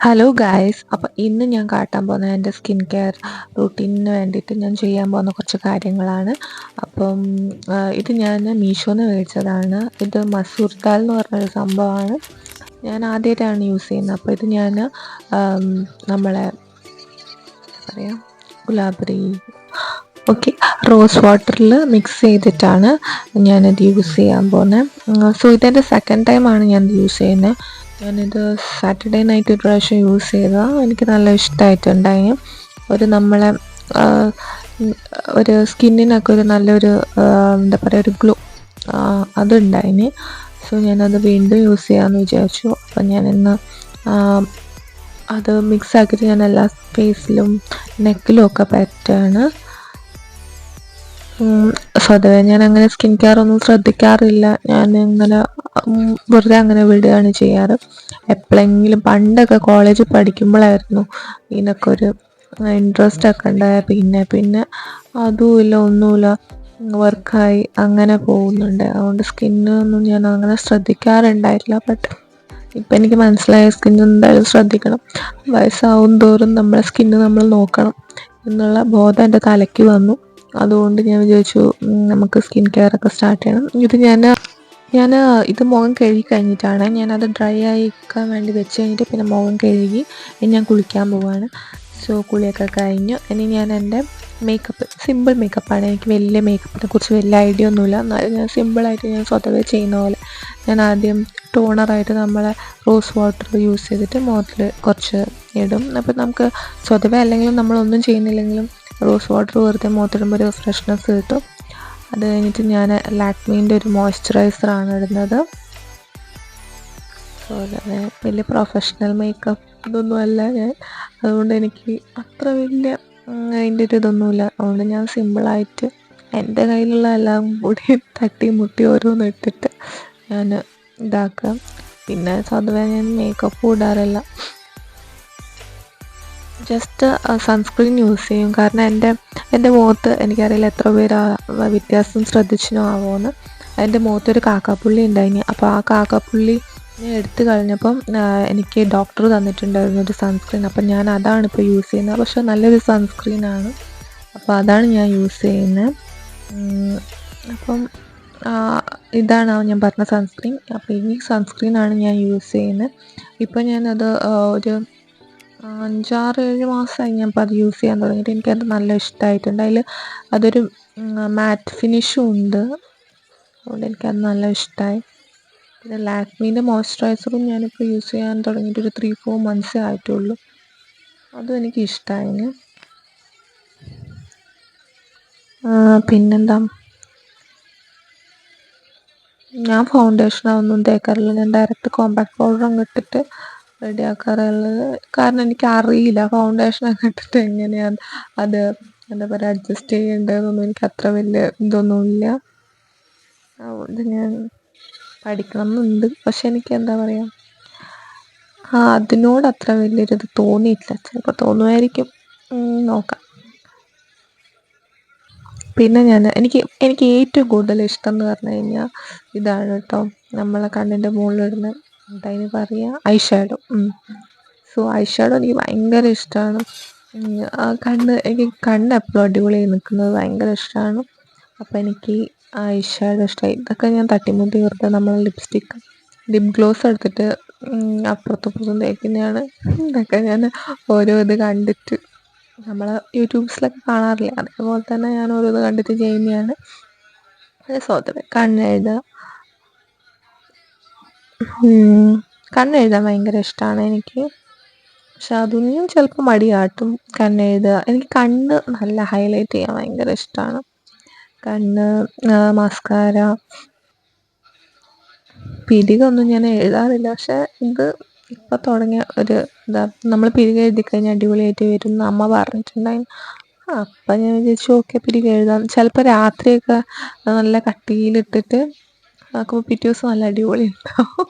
Hello guys, അപ്പോൾ ഇന്ന് ഞാൻ കാട്ടാൻ പോകുന്നത് എൻ്റെ സ്കിൻ കെയർ റൂട്ടീനിന് വേണ്ടിയിട്ട് ഞാൻ ചെയ്യാൻ പോകുന്ന കുറച്ച് കാര്യങ്ങളാണ്. അപ്പം ഇത് ഞാൻ മീഷോന്ന് മേടിച്ചതാണ്. ഇത് മസൂർ ദാൽ എന്ന് പറഞ്ഞൊരു സംഭവമാണ്. ഞാൻ ആദ്യമായിട്ടാണ് യൂസ് ചെയ്യുന്നത്. അപ്പോൾ ഇത് ഞാൻ നമ്മളെ എന്താ പറയുക, ഗുലാബറി ഓക്കെ റോസ് വാട്ടറിൽ മിക്സ് ചെയ്തിട്ടാണ് ഞാനിത് യൂസ് ചെയ്യാൻ പോകുന്നത്. സോ ഇതെൻ്റെ സെക്കൻഡ് ടൈമാണ് ഞാനിത് യൂസ് ചെയ്യുന്നത്. ഞാനിത് സാറ്റർഡേ നൈറ്റ് ഒരു പ്രാവശ്യം യൂസ് ചെയ്തതാണ്. എനിക്ക് നല്ല ഇഷ്ടമായിട്ടുണ്ടായി. ഒരു നമ്മളെ ഒരു സ്കിന്നിനൊക്കെ ഒരു നല്ലൊരു എന്താ പറയുക, ഒരു ഗ്ലോ അതുണ്ടായിന്. സോ ഞാനത് വീണ്ടും യൂസ് ചെയ്യാമെന്ന് വിചാരിച്ചു. അപ്പം ഞാനിന്ന് അത് മിക്സ് ആക്കിയിട്ട് ഞാൻ എല്ലാ ഫേസിലും നെക്കിലും ഒക്കെ പറ്റാണ്. സ്വതവേ ഞാൻ അങ്ങനെ സ്കിൻ കെയർ ഒന്നും ശ്രദ്ധിക്കാറില്ല. ഞാൻ ഇങ്ങനെ വെറുതെ അങ്ങനെ വിടുകയാണ് ചെയ്യാറ്. എപ്പോഴെങ്കിലും പണ്ടൊക്കെ കോളേജിൽ പഠിക്കുമ്പോഴായിരുന്നു ഇതിനൊക്കെ ഒരു ഇൻട്രസ്റ്റ് ഒക്കെ ഉണ്ടായ. പിന്നെ അതുമില്ല ഒന്നുമില്ല, വർക്കായി അങ്ങനെ പോകുന്നുണ്ട്. അതുകൊണ്ട് സ്കിന്നൊന്നും ഞാൻ അങ്ങനെ ശ്രദ്ധിക്കാറുണ്ടായിട്ടില്ല. ബട്ട് ഇപ്പം എനിക്ക് മനസ്സിലായ സ്കിൻ എന്തായാലും ശ്രദ്ധിക്കണം. വയസ്സാവും തോറും നമ്മളെ സ്കിന്ന് നമ്മൾ നോക്കണം എന്നുള്ള ബോധം എൻ്റെ തലയ്ക്ക് വന്നു. അതുകൊണ്ട് ഞാൻ വിചാരിച്ചു നമുക്ക് സ്കിൻ കെയർ ഒക്കെ സ്റ്റാർട്ട് ചെയ്യണം. ഇത് ഞാൻ ഇത് മുഖം കഴുകി കഴിഞ്ഞിട്ടാണ്. ഞാനത് ഡ്രൈ ആയിക്കാൻ വേണ്ടി വെച്ച് കഴിഞ്ഞിട്ട് പിന്നെ മുഖം കഴുകി ഇനി ഞാൻ കുളിക്കാൻ പോവുകയാണ്. സോ കുളിയൊക്കെ കഴിഞ്ഞു. ഇനി ഞാൻ എൻ്റെ മേക്കപ്പ്, സിമ്പിൾ മേക്കപ്പാണ്. എനിക്ക് വലിയ മേക്കപ്പിനെ കുറിച്ച് വലിയ ഐഡിയ ഒന്നുമില്ല. എന്നാലും ഞാൻ സിമ്പിളായിട്ട് ഞാൻ സ്വതവേ ചെയ്യുന്ന പോലെ ഞാൻ ആദ്യം ടോണറായിട്ട് നമ്മളെ റോസ് വാട്ടർ യൂസ് ചെയ്തിട്ട് മുഖത്തിൽ കുറച്ച് ഇടും. അപ്പോൾ നമുക്ക് സ്വതവേ അല്ലെങ്കിലും നമ്മളൊന്നും ചെയ്യുന്നില്ലെങ്കിലും റോസ് വാട്ടർ വെറുതെ മുഖത്തിടുമ്പോൾ ഒരു ഫ്രഷ്നെസ് കിട്ടും. അത് കഴിഞ്ഞിട്ട് ഞാൻ ലാക്മീൻ്റെ ഒരു മോയ്സ്ചറൈസറാണ് ഇടുന്നത്. സോ അങ്ങനെ വലിയ പ്രൊഫഷണൽ മേക്കപ്പ് ഇതൊന്നും അല്ല ഞാൻ. അതുകൊണ്ട് എനിക്ക് അത്ര വലിയ അതിൻ്റെ ഒരു ഇതൊന്നുമില്ല. അതുകൊണ്ട് ഞാൻ സിമ്പിളായിട്ട് എൻ്റെ കയ്യിലുള്ള എല്ലാം കൂടി തട്ടി മുട്ടി ഓരോന്ന് ഇട്ടിട്ട് ഞാൻ ഇതാക്കുക. പിന്നെ സ്വതവേ ഞാൻ മേക്കപ്പ് ഇടാറില്ല. ജസ്റ്റ് സൺസ്ക്രീൻ യൂസ് ചെയ്യും. കാരണം എൻ്റെ മുഖത്ത് എനിക്കറിയില്ല എത്ര പേര് വ്യത്യാസം ശ്രദ്ധിച്ചിനോ ആവുമെന്ന്. എൻ്റെ മുഖത്തൊരു കാക്കാപ്പുള്ളി ഉണ്ടായിന്. അപ്പോൾ ആ കാക്കാപ്പുള്ളി ഞാൻ എടുത്തു കളഞ്ഞപ്പം എനിക്ക് ഡോക്ടർ തന്നിട്ടുണ്ടായിരുന്നു ഒരു സൺസ്ക്രീൻ. അപ്പം ഞാൻ അതാണ് ഇപ്പോൾ യൂസ് ചെയ്യുന്നത്. പക്ഷെ നല്ലൊരു സൺസ്ക്രീനാണ്. അപ്പോൾ അതാണ് ഞാൻ യൂസ് ചെയ്യുന്നത്. അപ്പം ഇതാണ് ഞാൻ പറഞ്ഞ സൺസ്ക്രീൻ. അപ്പോൾ ഈ സൺസ്ക്രീനാണ് ഞാൻ യൂസ് ചെയ്യുന്നത്. ഇപ്പം ഞാനത് ഒരു 5-6-7 മാസമായി ഞാൻ ഇപ്പോൾ അത് യൂസ് ചെയ്യാൻ തുടങ്ങിയിട്ട്. എനിക്കത് നല്ല ഇഷ്ടമായിട്ടുണ്ട്. അതൊരു മാറ്റ് ഫിനിഷും ഉണ്ട്. അതുകൊണ്ട് എനിക്കത് നല്ല ഇഷ്ടമായി. പിന്നെ ലാക്മീൻ്റെ മോയ്സ്ചറൈസറും ഞാനിപ്പോൾ യൂസ് ചെയ്യാൻ തുടങ്ങിയിട്ട് ഒരു 3-4 മന്ത്സേ ആയിട്ടുള്ളൂ. അതും എനിക്ക് ഇഷ്ടമായി. പിന്നെന്താ, ഞാൻ ഫൗണ്ടേഷനൊന്നും തേക്കാറില്ല. ഞാൻ ഡയറക്റ്റ് കോമ്പാക്ട് പൗഡർ അങ്ങ് ഇട്ടിട്ട് റെഡി ആക്കാറുള്ളത്. കാരണം എനിക്കറിയില്ല ഫൗണ്ടേഷനൊക്കെ ഇട്ടിട്ട് എങ്ങനെയാണ് അത് എന്താ പറയുക അഡ്ജസ്റ്റ് ചെയ്യേണ്ടതെന്നൊന്നും എനിക്ക് അത്ര വലിയ ഇതൊന്നുമില്ല. അതുകൊണ്ട് ഞാൻ പഠിക്കണം എന്നുണ്ട്. പക്ഷെ എനിക്ക് എന്താ പറയുക, അതിനോട് അത്ര വലിയൊരിത് തോന്നിയിട്ടില്ല. ചിലപ്പോൾ തോന്നുമായിരിക്കും, നോക്കാം. പിന്നെ എനിക്ക് ഏറ്റവും കൂടുതൽ ഇഷ്ടം എന്ന് പറഞ്ഞു കഴിഞ്ഞാൽ ഇതാണ് കേട്ടോ, നമ്മളെ കണ്ണിൻ്റെ മുകളിലിടുന്ന എന്തായാലും പറയുക I shadow. So I shadow എനിക്ക് ഭയങ്കര ഇഷ്ടമാണ്. എനിക്ക് കണ്ണ് എപ്പോഴും അടിപൊളിയായി നിൽക്കുന്നത് ഭയങ്കര ഇഷ്ടമാണ്. അപ്പോൾ എനിക്ക് ഐ ഷാഡോ ഇഷ്ടമായി. ഇതൊക്കെ ഞാൻ തട്ടിമുട്ടി വെറുതെ നമ്മൾ ലിപ് ഗ്ലോസ് എടുത്തിട്ട് അപ്പുറത്തും തേക്കുന്നതാണ്. ഇതൊക്കെ ഞാൻ ഓരോ ഇത് കണ്ടിട്ട് നമ്മൾ യൂട്യൂബ്സിലൊക്കെ കാണാറില്ല, അതേപോലെ തന്നെ ഞാൻ ഓരോന്ന് കണ്ടിട്ട് ചെയ്യുന്നതാണ്. സ്വതവേ കണ്ണെഴുതാൻ ഭയങ്കര ഇഷ്ടമാണ് എനിക്ക്. പക്ഷെ അതൊന്നും ചിലപ്പോൾ മടിയാട്ടും കണ്ണെഴുതുക. എനിക്ക് കണ്ണ് നല്ല ഹൈലൈറ്റ് ചെയ്യാൻ ഭയങ്കര ഇഷ്ടമാണ്. കണ്ണ്, മസ്കാര, പിരികൊന്നും ഞാൻ എഴുതാറില്ല. പക്ഷെ ഇത് ഇപ്പം തുടങ്ങിയ ഒരു ഇതാ, നമ്മൾ പിരിക എഴുതി കഴിഞ്ഞാൽ അടിപൊളിയായിട്ട് വരും എന്ന് അമ്മ പറഞ്ഞിട്ടുണ്ടായിരുന്നു. അപ്പം ഞാൻ വിചാരിച്ചു ഓക്കെ പിരിക എഴുതാം. ചിലപ്പോൾ രാത്രിയൊക്കെ നല്ല കട്ടിയിലിട്ടിട്ട് ആക്കുമ്പോൾ പിറ്റേ ദിവസം നല്ല അടിപൊളി ഉണ്ടാവും.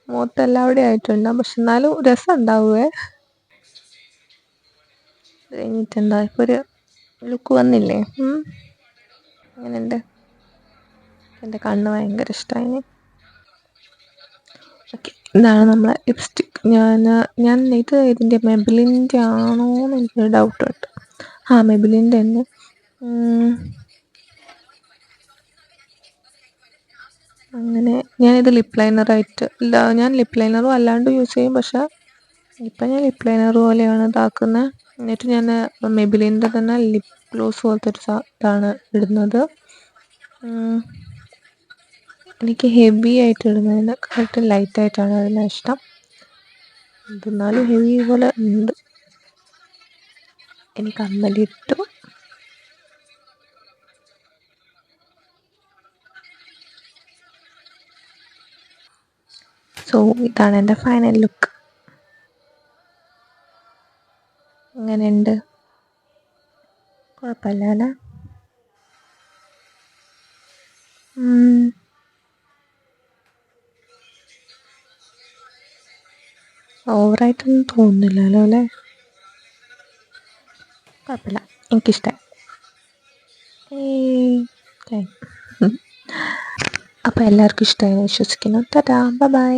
മുഖത്തെല്ലാവിടെയും ആയിട്ടുണ്ടാവും, പക്ഷെ എന്നാലും രസം ഉണ്ടാവുമേ. കഴിഞ്ഞിട്ടെന്താ ഇപ്പോൾ ഒരു ലുക്ക് വന്നില്ലേ? അങ്ങനെയുണ്ട്. എൻ്റെ കണ്ണ് ഭയങ്കര ഇഷ്ടമായി. ഓക്കെ, ഇതാണ് നമ്മളെ ലിപ്സ്റ്റിക്. ഞാൻ ഇത് ഇതിൻ്റെ മെബിലിൻ്റെ ആണോ എന്ന് എനിക്കൊരു ഡൗട്ട് ഉണ്ട്. മെബിലിൻ്റെ തന്നെ. ഉം, അങ്ങനെ ഞാനിത് ലിപ്പ് ലൈനറായിട്ട് ഇല്ല, ഞാൻ ലിപ്പ് ലൈനറും അല്ലാണ്ട് യൂസ് ചെയ്യും. പക്ഷെ ഇപ്പം ഞാൻ ലിപ്പ് ലൈനർ പോലെയാണ് ഇതാക്കുന്നത്. എന്നിട്ട് ഞാൻ മെബിലിൻ്റെ തന്നെ ലിപ്പ് ഗ്ലോസ് പോലത്തെ ഒരു ഇതാണ് ഇടുന്നത്. ഉം, എനിക്ക് ഹെവി ആയിട്ട് ഇടുന്നതിനെക്കാട്ടും ലൈറ്റായിട്ടാണ് ഇടുന്നത് ഇഷ്ടം. എന്നാലും ഹെവി പോലെ ഉണ്ട്. എനിക്ക് കമ്മലിട്ടു. സോ ഇതാണ് എൻ്റെ ഫൈനൽ ലുക്ക്. എങ്ങനെയുണ്ട്? കുഴപ്പമില്ല അല്ലേ? ഓവറായിട്ടൊന്നും തോന്നുന്നില്ലല്ലോ അല്ലേ? കുഴപ്പമില്ല, എനിക്കിഷ്ടമായി. Thank you. അപ്പോൾ എല്ലാവർക്കും ഇഷ്ടമായി വിശ്വസിക്കുന്നു. Tata, bye bye.